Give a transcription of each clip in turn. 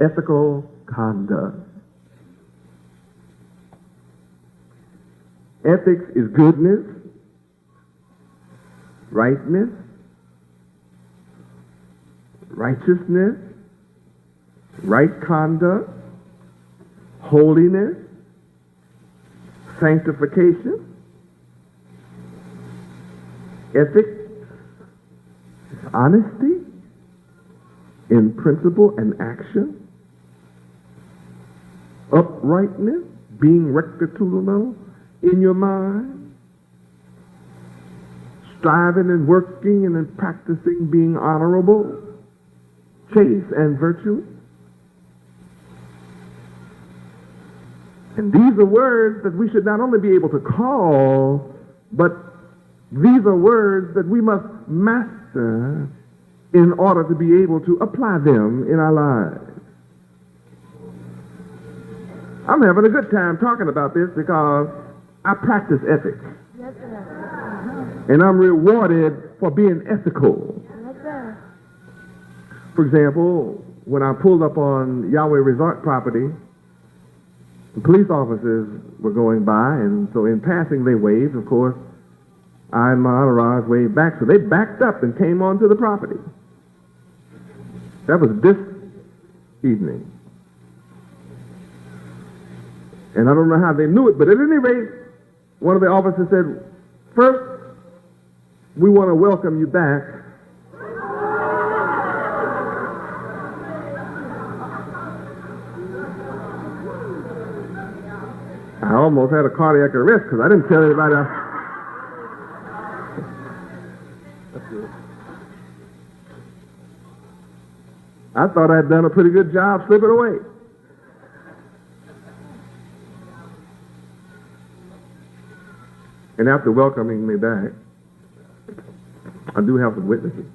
ethical conduct. Ethics is goodness, rightness, righteousness, right conduct, holiness, sanctification. Ethics is honesty in principle and action, uprightness, being rectitudinal in your mind, striving and working and in practicing being honorable, chaste and virtuous. And these are words that we should not only be able to call, but these are words that we must master in order to be able to apply them in our lives. I'm having a good time talking about this because I practice ethics. Yes, sir. And I'm rewarded for being ethical. Yes, sir. For example, when I pulled up on Yahweh Resort property, the police officers were going by, and so in passing they waved. Of course, I and my entourage waved back, so they backed up and came onto the property. That was this evening. And I don't know how they knew it, but at any rate, one of the officers said, "First, we want to welcome you back. I almost had a cardiac arrest because I didn't tell anybody. I thought I'd done a pretty good job slipping away. And after welcoming me back, I do have some witnesses.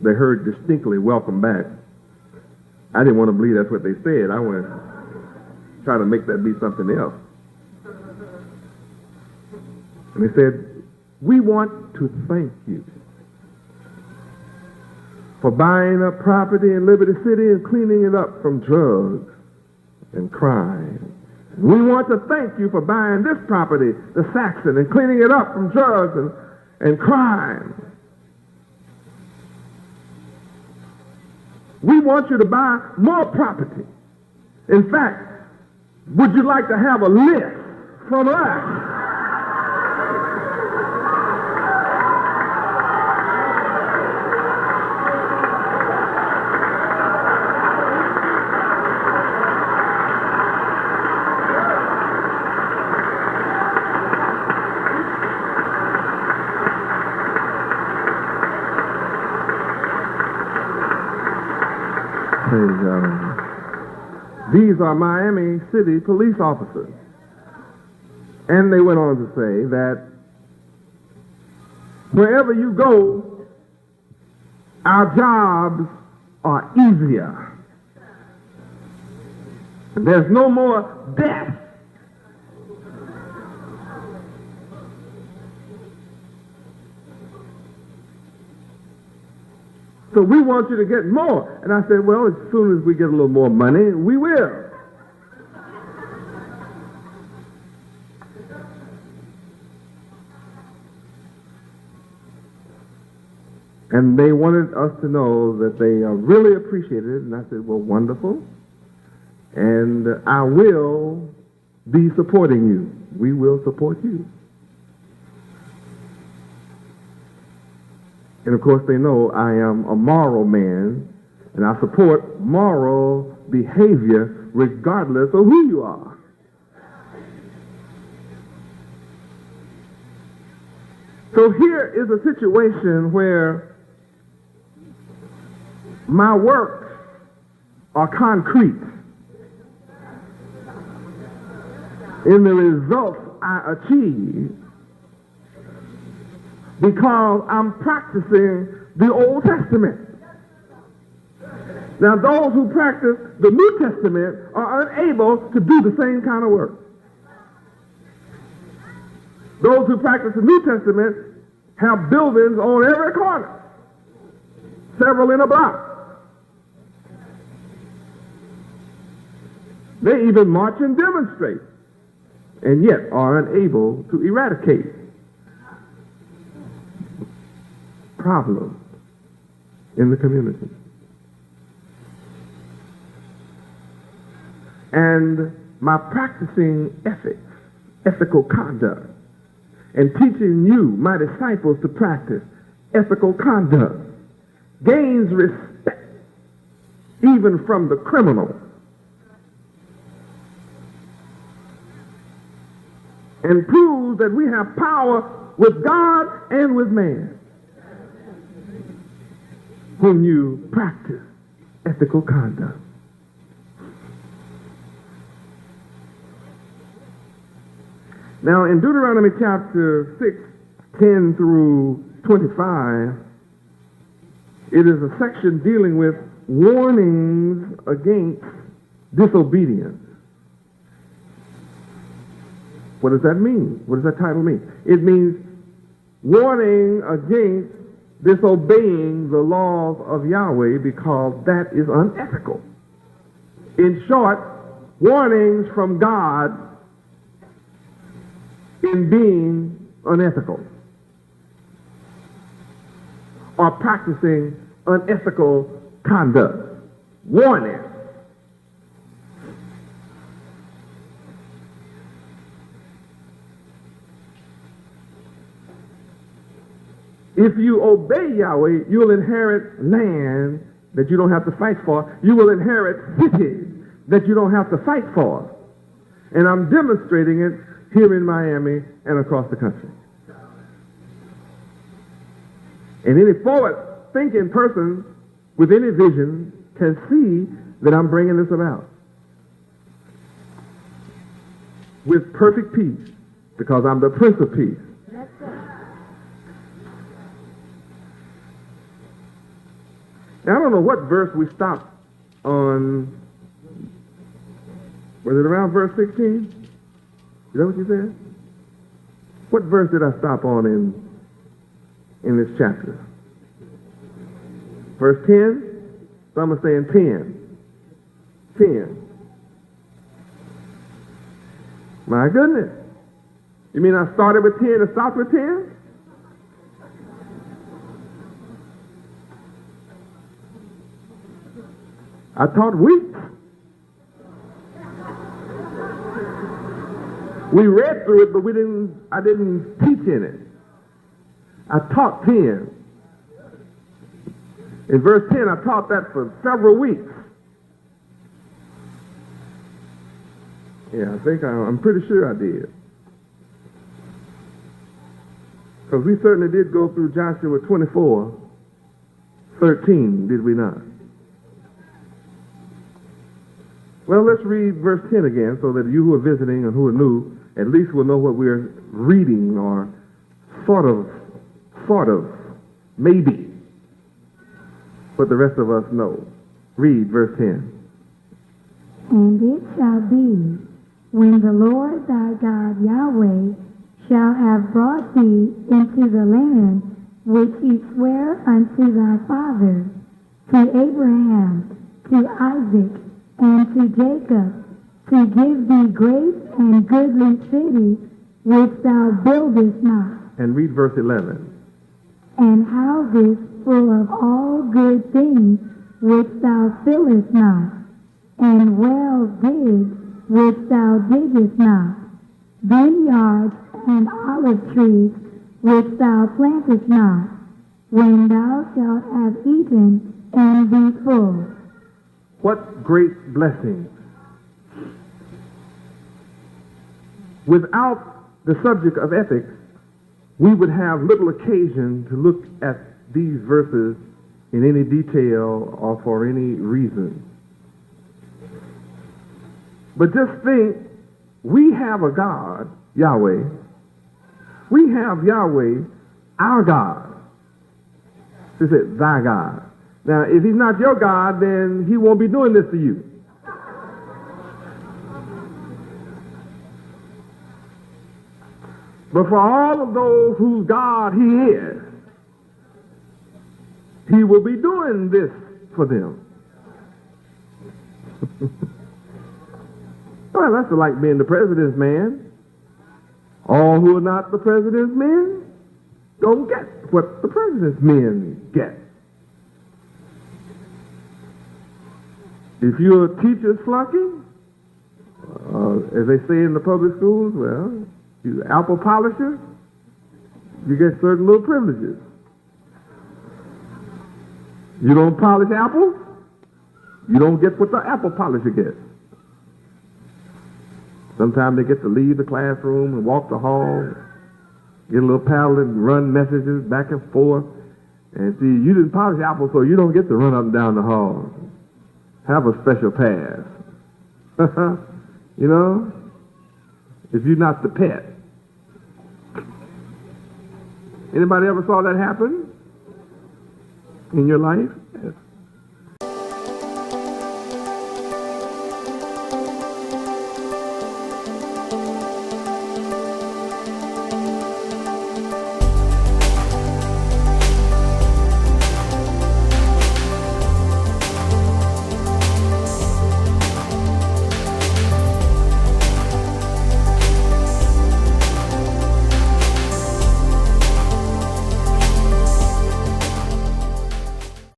They heard distinctly, "Welcome back." I didn't want to believe that's what they said. I want to try to make that be something else. And they said, "We want to thank you for buying up property in Liberty City and cleaning it up from drugs and crime. We want to thank you for buying this property, the Saxon, and cleaning it up from drugs and crime. We want you to buy more property. In fact, would you like to have a list from us?" These are Miami City police officers. And they went on to say that wherever you go, our jobs are easier. There's no more death. So we want you to get more. And I said, well, as soon as we get a little more money, we will. And they wanted us to know that they really appreciated it. And I said, well, wonderful. And I will be supporting you. We will support you. And of course, they know I am a moral man, and I support moral behavior regardless of who you are. So here is a situation where my works are concrete in the results I achieve, because I'm practicing the Old Testament. Now, those who practice the New Testament are unable to do the same kind of work. Those who practice the New Testament have buildings on every corner, several in a block. They even march and demonstrate, and yet are unable to eradicate problems in the community. And my practicing ethics, ethical conduct, and teaching you, my disciples, to practice ethical conduct gains respect even from the criminal, and proves that we have power with God and with man when you practice ethical conduct. Now, in Deuteronomy chapter 6, 10 through 25, it is a section dealing with warnings against disobedience. What does that mean? What does that title mean? It means warning against disobeying the laws of Yahweh because that is unethical. In short, warnings from God in being unethical or practicing unethical conduct. Warning. If you obey Yahweh, you'll inherit land that you don't have to fight for. You will inherit cities that you don't have to fight for. And I'm demonstrating it here in Miami and across the country. And any forward-thinking person with any vision can see that I'm bringing this about with perfect peace, because I'm the Prince of Peace. That's it. Now, I don't know what verse we stopped on. Was it around verse 16? Is that what you said? What verse did I stop on in this chapter? Verse 10? Some are saying 10. 10. My goodness. You mean I started with 10 and stopped with 10? I taught weeks. We read through it, but I didn't teach in it. I taught 10. In verse 10, I taught that for several weeks. Yeah, I'm pretty sure I did. Because we certainly did go through Joshua 24:13, did we not? Well, let's read verse 10 again so that you who are visiting and who are new at least will know what we're reading, or sort of, maybe, what the rest of us know. Read verse 10. And it shall be, when the Lord thy God Yahweh shall have brought thee into the land which he sware unto thy fathers, to Abraham, to Isaac, and to Jacob, to give thee great and goodly cities which thou buildest not, And read verse 11. and houses full of all good things which thou fillest not, and wells digged which thou diggest not, vineyards and olive trees which thou plantest not, when thou shalt have eaten and be full. What great blessings. Without the subject of ethics, we would have little occasion to look at these verses in any detail or for any reason. But just think, we have a God, Yahweh. We have Yahweh, our God. This is thy God. Now, if he's not your God, then he won't be doing this to you. But for all of those whose God he is, he will be doing this for them. Well, that's like being the president's man. All who are not the president's men don't get what the president's men get. If you're a teacher's flunky, as they say in the public schools, well, you're apple polisher, you get certain little privileges. You don't polish apples, you don't get what the apple polisher gets. Sometimes they get to leave the classroom and walk the hall, get a little paddle and run messages back and forth. And see, you didn't polish apples, so you don't get to run up and down the hall. Have a special pass. You know? If you're not the pet. Anybody ever saw that happen in your life? Yes.